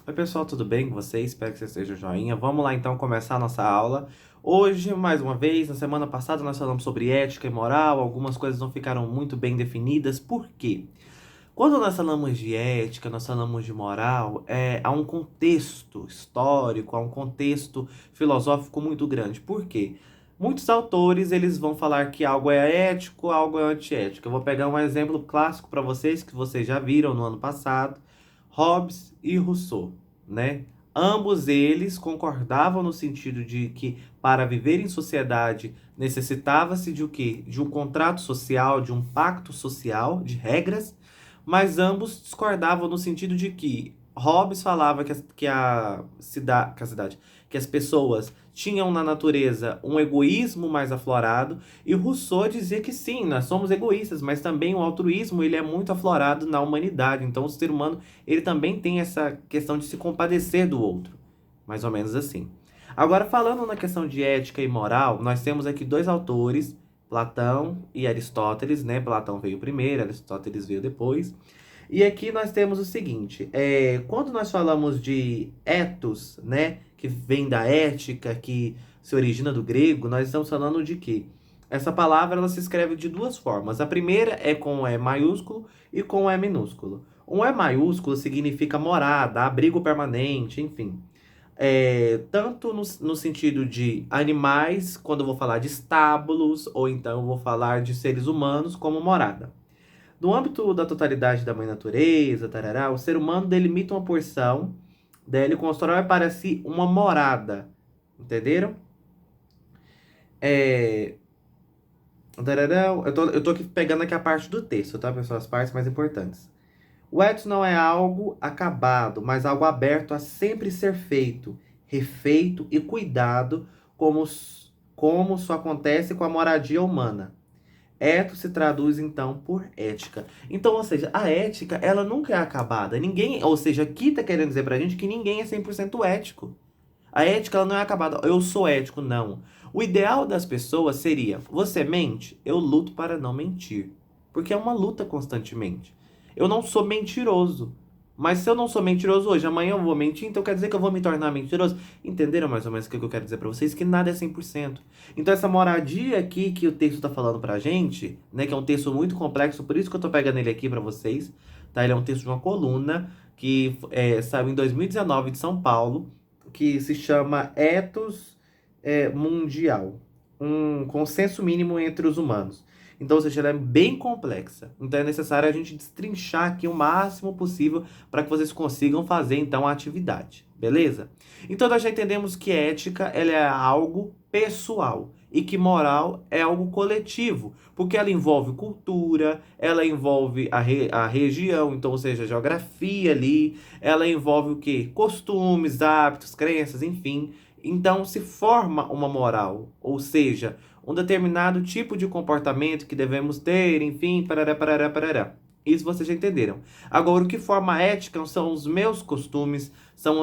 Oi pessoal, tudo bem com vocês? Espero que vocês estejam joinha. Vamos lá então começar a nossa aula. Hoje, mais uma vez, na semana passada nós falamos sobre ética e moral, algumas coisas não ficaram muito bem definidas. Por quê? Quando nós falamos de ética, nós falamos de moral, há um contexto histórico, há um contexto filosófico muito grande. Por quê? Muitos autores eles vão falar que algo é ético, algo é antiético. Eu vou pegar um exemplo clássico para vocês, que vocês já viram no ano passado, Hobbes e Rousseau, né? Ambos eles concordavam no sentido de que para viver em sociedade necessitava-se de o quê? De um contrato social, de um pacto social, de regras, mas ambos discordavam no sentido de que Hobbes falava que as pessoas tinham na natureza um egoísmo mais aflorado, e Rousseau dizia que sim, nós somos egoístas, mas também o altruísmo ele é muito aflorado na humanidade. Então o ser humano ele também tem essa questão de se compadecer do outro, mais ou menos assim. Agora falando na questão de ética e moral, nós temos aqui dois autores, Platão e Aristóteles, né? Platão veio primeiro, Aristóteles veio depois. E aqui nós temos o seguinte, quando nós falamos de ethos, né, que vem da ética, que se origina do grego, nós estamos falando de quê? Essa palavra ela se escreve de duas formas. A primeira é com E maiúsculo e com E minúsculo. Um E maiúsculo significa morada, abrigo permanente, enfim. Tanto no sentido de animais, quando eu vou falar de estábulos, ou então eu vou falar de seres humanos como morada. No âmbito da totalidade da mãe natureza, tarará, o ser humano delimita uma porção, daí ele constrói para si uma morada. Entenderam? É, tarará, eu tô aqui pegando aqui a parte do texto, tá, pessoal? As partes mais importantes. O ethos não é algo acabado, mas algo aberto a sempre ser feito, refeito e cuidado, como só acontece com a moradia humana. Ethos se traduz então por ética. Então, ou seja, a ética, ela nunca é acabada. Ninguém, ou seja, aqui tá querendo dizer pra gente que ninguém é 100% ético. A ética, ela não é acabada. Eu sou ético, não. O ideal das pessoas seria: você mente? Eu luto para não mentir. Porque é uma luta constantemente. Eu não sou mentiroso. Mas se eu não sou mentiroso hoje, amanhã eu vou mentir, então quer dizer que eu vou me tornar mentiroso? Entenderam mais ou menos o que eu quero dizer pra vocês? Que nada é 100%. Então essa moradia aqui que o texto tá falando pra gente, né, que é um texto muito complexo, por isso que eu tô pegando ele aqui pra vocês, tá? Ele é um texto de uma coluna que saiu em 2019 de São Paulo, que se chama Ethos Mundial, um consenso mínimo entre os humanos. Então, ou seja, ela é bem complexa. Então é necessário a gente destrinchar aqui o máximo possível para que vocês consigam fazer então a atividade, beleza? Então nós já entendemos que ética ela é algo pessoal e que moral é algo coletivo, porque ela envolve cultura, ela envolve a região, então, ou seja, a geografia ali, ela envolve o quê? Costumes, hábitos, crenças, enfim. Então se forma uma moral, ou seja, um determinado tipo de comportamento que devemos ter, enfim, parará, parará, parará. Isso vocês já entenderam. Agora, o que forma a ética são os meus costumes, são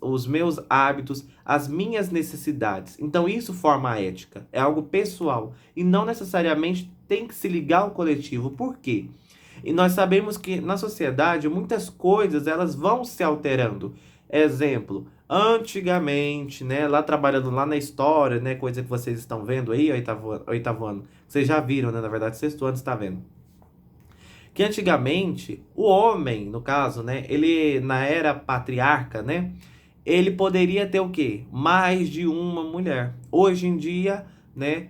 os meus hábitos, as minhas necessidades. Então, isso forma a ética. É algo pessoal e não necessariamente tem que se ligar ao coletivo. Por quê? E nós sabemos que na sociedade muitas coisas elas vão se alterando. Exemplo, antigamente, né, lá trabalhando lá na história, né, coisa que vocês estão vendo aí, oitavo ano, vocês já viram, né, na verdade, sexto ano está vendo. Que antigamente, o homem, no caso, né, ele na era patriarca, né, ele poderia ter o quê? Mais de uma mulher. Hoje em dia, né,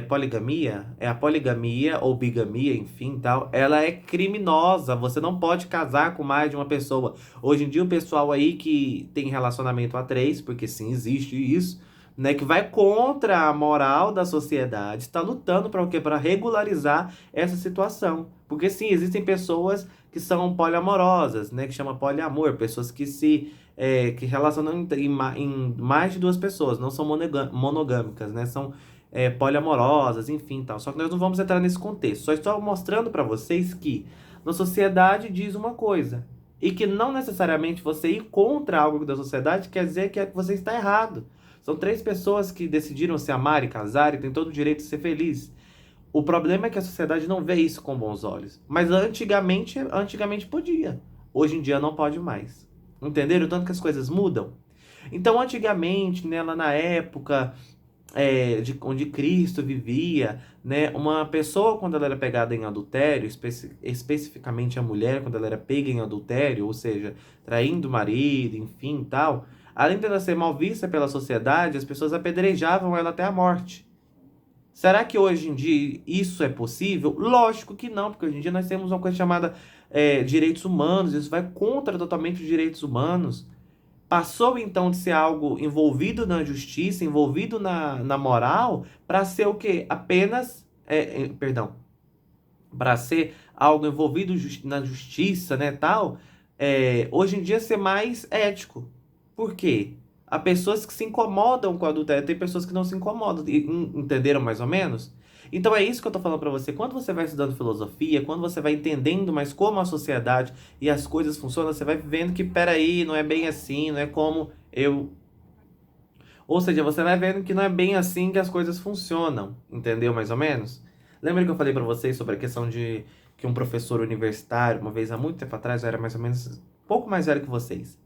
poligamia, é a poligamia ou bigamia, enfim, tal, ela é criminosa. Você não pode casar com mais de uma pessoa. Hoje em dia o pessoal aí que tem relacionamento a três, porque sim, existe isso, né, que vai contra a moral da sociedade, está lutando para o quê? Para regularizar essa situação. Porque sim, existem pessoas que são poliamorosas, né, que chama poliamor, pessoas que que relacionam em mais de duas pessoas, não são monogâmicas, né? São poliamorosas, enfim, tal. Só que nós não vamos entrar nesse contexto. Só estou mostrando para vocês que na sociedade diz uma coisa e que não necessariamente você ir contra algo da sociedade quer dizer que você está errado. São três pessoas que decidiram se amar e casar e têm todo o direito de ser felizes. O problema é que a sociedade não vê isso com bons olhos. Mas antigamente podia. Hoje em dia não pode mais. Entenderam? Tanto que as coisas mudam. Então, antigamente, né, lá na época onde Cristo vivia, né, uma pessoa, quando ela era pegada em adultério, especificamente a mulher, quando ela era pega em adultério, ou seja, traindo o marido, enfim, tal, além de ela ser mal vista pela sociedade, as pessoas apedrejavam ela até a morte. Será que hoje em dia isso é possível? Lógico que não, porque hoje em dia nós temos uma coisa chamada direitos humanos, isso vai contra totalmente os direitos humanos. Passou então de ser algo envolvido na justiça, envolvido na moral, para ser o quê? Apenas, perdão, para ser algo envolvido na justiça, né, tal, hoje em dia ser mais ético. Por quê? Há pessoas que se incomodam com o adultério, tem pessoas que não se incomodam, entenderam mais ou menos? Então é isso que eu tô falando para você. Quando você vai estudando filosofia, quando você vai entendendo mais como a sociedade e as coisas funcionam, você vai vendo que, peraí, não é bem assim, não é como eu... Ou seja, você vai vendo que não é bem assim que as coisas funcionam, entendeu mais ou menos? Lembra que eu falei para vocês sobre a questão de que um professor universitário, uma vez há muito tempo atrás, eu era mais ou menos um pouco mais velho que vocês.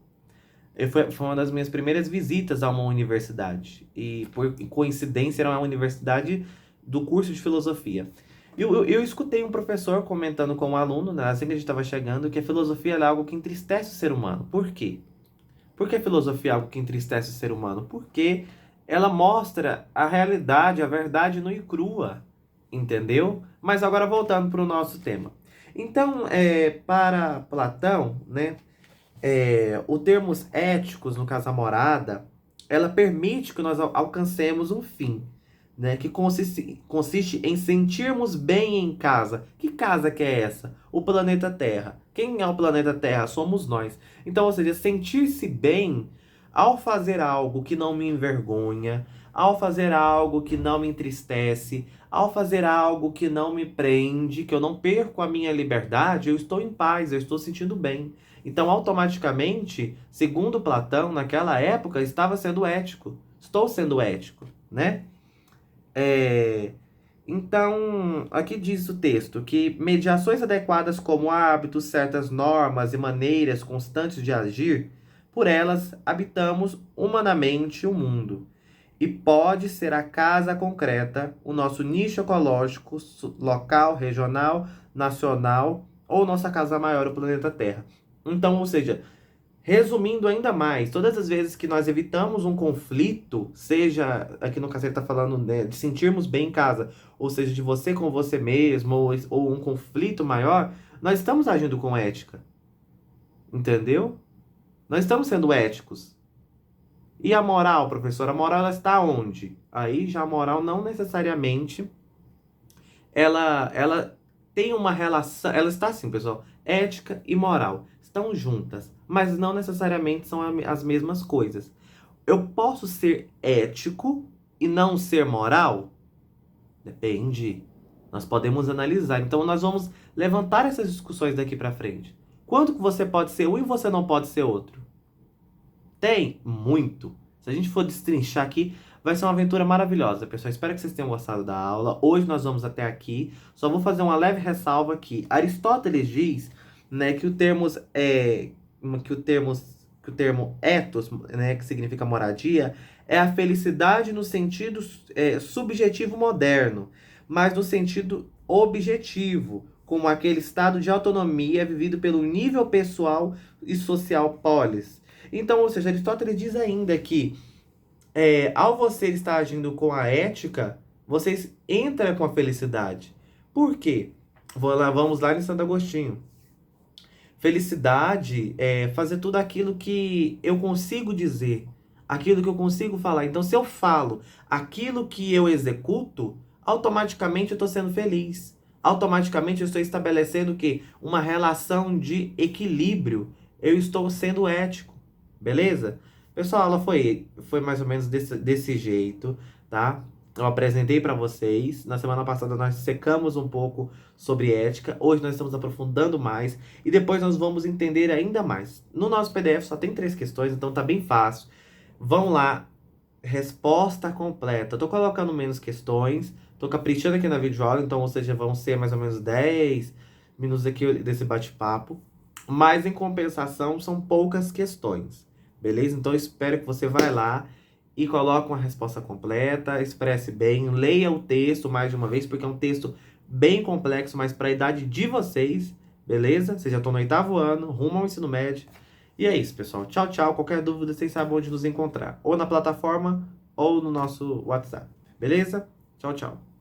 Foi uma das minhas primeiras visitas a uma universidade. E por coincidência era uma universidade do curso de filosofia. Eu escutei um professor comentando com um aluno, né, assim que a gente estava chegando, que a filosofia é algo que entristece o ser humano. Por quê? Por que a filosofia é algo que entristece o ser humano? Porque ela mostra a realidade, a verdade nua e crua, entendeu? Mas agora voltando para o nosso tema. Então, para Platão, né, o termos éticos, no caso a morada, ela permite que nós alcancemos um fim, né, que consiste em sentirmos bem em casa. Que casa que é essa? O planeta Terra. Quem é o planeta Terra? Somos nós. Então, ou seja, sentir-se bem ao fazer algo que não me envergonha, ao fazer algo que não me entristece, ao fazer algo que não me prende, que eu não perco a minha liberdade, eu estou em paz, eu estou sentindo bem. Então, automaticamente, segundo Platão, naquela época, estava sendo ético. Estou sendo ético, né? É, Então, aqui diz o texto que mediações adequadas como hábitos, certas normas e maneiras constantes de agir, por elas habitamos humanamente o mundo. E pode ser a casa concreta, o nosso nicho ecológico, local, regional, nacional, ou nossa casa maior, o planeta Terra. Então, ou seja, resumindo ainda mais, todas as vezes que nós evitamos um conflito, seja, aqui no caso ele está falando, né, de sentirmos bem em casa, ou seja, de você com você mesmo, ou um conflito maior, nós estamos agindo com ética. Entendeu? Nós estamos sendo éticos. E a moral, professor? A moral ela está onde? Aí já a moral não necessariamente ela tem uma relação, ela está assim, pessoal, ética e moral estão juntas, mas não necessariamente são as mesmas coisas. Eu posso ser ético e não ser moral? Depende. Nós podemos analisar. Então nós vamos levantar essas discussões daqui para frente. Quanto que você pode ser um e você não pode ser outro? Tem muito. Se a gente for destrinchar aqui, vai ser uma aventura maravilhosa, pessoal. Espero que vocês tenham gostado da aula. Hoje nós vamos até aqui. Só vou fazer uma leve ressalva aqui. Aristóteles diz, né, que o termo ethos, né, que significa moradia, é a felicidade no sentido subjetivo moderno, mas no sentido objetivo, como aquele estado de autonomia vivido pelo nível pessoal e social polis. Então, ou seja, Aristóteles diz ainda que ao você estar agindo com a ética, você entra com a felicidade. Por quê? Vamos lá em Santo Agostinho. Felicidade é fazer tudo aquilo que eu consigo dizer, aquilo que eu consigo falar. Então, se eu falo aquilo que eu executo, automaticamente eu estou sendo feliz. Automaticamente eu estou estabelecendo o quê? Uma relação de equilíbrio. Eu estou sendo ético. Beleza? Pessoal, a aula foi mais ou menos desse jeito, tá? Eu apresentei para vocês. Na semana passada nós secamos um pouco sobre ética. Hoje nós estamos aprofundando mais. E depois nós vamos entender ainda mais. No nosso PDF só tem 3 questões, então tá bem fácil. Vão lá. Resposta completa. Eu tô colocando menos questões. Tô caprichando aqui na videoaula. Então, ou seja, vão ser mais ou menos 10 minutos aqui desse bate-papo. mas em compensação são poucas questões, beleza? Então eu espero que você vá lá e coloque uma resposta completa, expresse bem, leia o texto mais de uma vez, porque é um texto bem complexo, mas para a idade de vocês, beleza? Vocês já estão no 8º ano, rumo ao ensino médio. E é isso, pessoal. Tchau, tchau. Qualquer dúvida, vocês sabem onde nos encontrar. Ou na plataforma, ou no nosso WhatsApp. Beleza? Tchau, tchau.